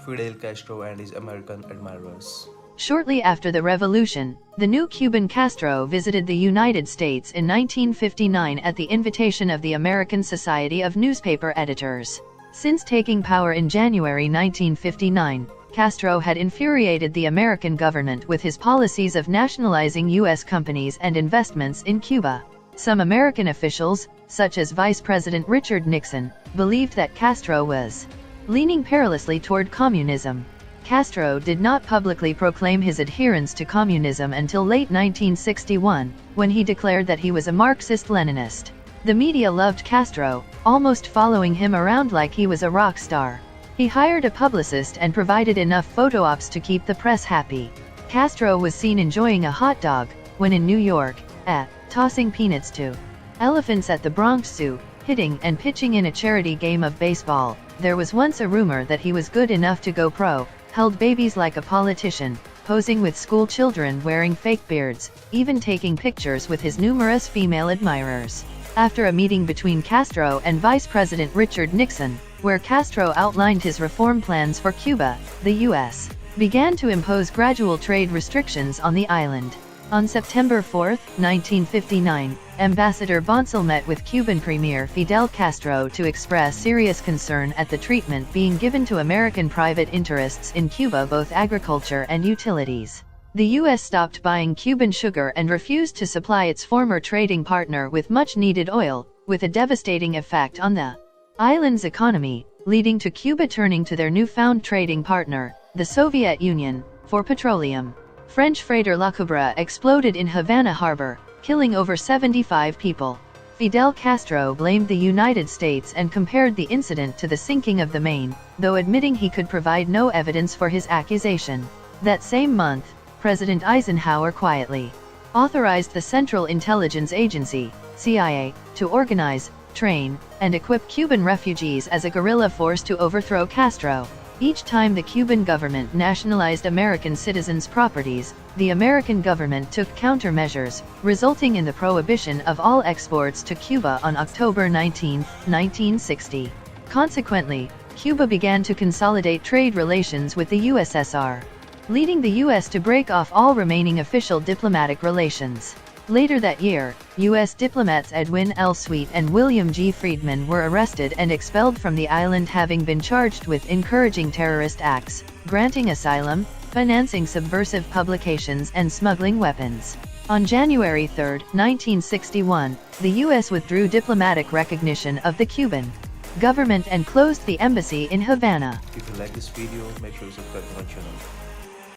Fidel Castro and his American admirers. Shortly after the revolution, the new Cuban Castro visited the United States in 1959 at the invitation of the American Society of Newspaper Editors. Since taking power in January 1959, Castro had infuriated the American government with his policies of nationalizing U.S. companies and investments in Cuba. Some American officials, such as Vice President Richard Nixon, believed that Castro was leaning perilously toward communism. Castro did not publicly proclaim his adherence to communism until late 1961, when he declared that he was a Marxist-Leninist. The media loved Castro, almost following him around like he was a rock star. He hired a publicist and provided enough photo ops to keep the press happy. Castro was seen enjoying a hot dog, when in New York, tossing peanuts to elephants at the Bronx Zoo, hitting and pitching in a charity game of baseball. There was once a rumor that he was good enough to go pro, held babies like a politician, posing with school children wearing fake beards, even taking pictures with his numerous female admirers. After a meeting between Castro and Vice President Richard Nixon, where Castro outlined his reform plans for Cuba, the U.S. began to impose gradual trade restrictions on the island. On September 4, 1959, Ambassador Bonsall met with Cuban Premier Fidel Castro to express serious concern at the treatment being given to American private interests in Cuba, both agriculture and utilities. The U.S. stopped buying Cuban sugar and refused to supply its former trading partner with much-needed oil, with a devastating effect on the island's economy, leading to Cuba turning to their newfound trading partner, the Soviet Union, for petroleum. French freighter La Cobra exploded in Havana harbor, killing over 75 people. Fidel Castro blamed the United States and compared the incident to the sinking of the Maine, though admitting he could provide no evidence for his accusation. That same month, President Eisenhower quietly authorized the Central Intelligence Agency, CIA, to organize, train, and equip Cuban refugees as a guerrilla force to overthrow Castro. Each time the Cuban government nationalized American citizens' properties, the American government took countermeasures, resulting in the prohibition of all exports to Cuba on October 19, 1960. Consequently, Cuba began to consolidate trade relations with the USSR, leading the U.S. to break off all remaining official diplomatic relations. Later that year, U.S. diplomats Edwin L. Sweet and William G. Friedman were arrested and expelled from the island, having been charged with encouraging terrorist acts, granting asylum, financing subversive publications, and smuggling weapons. On January 3, 1961, the U.S. withdrew diplomatic recognition of the Cuban government and closed the embassy in Havana. If you like this video, make sure to subscribe to my channel.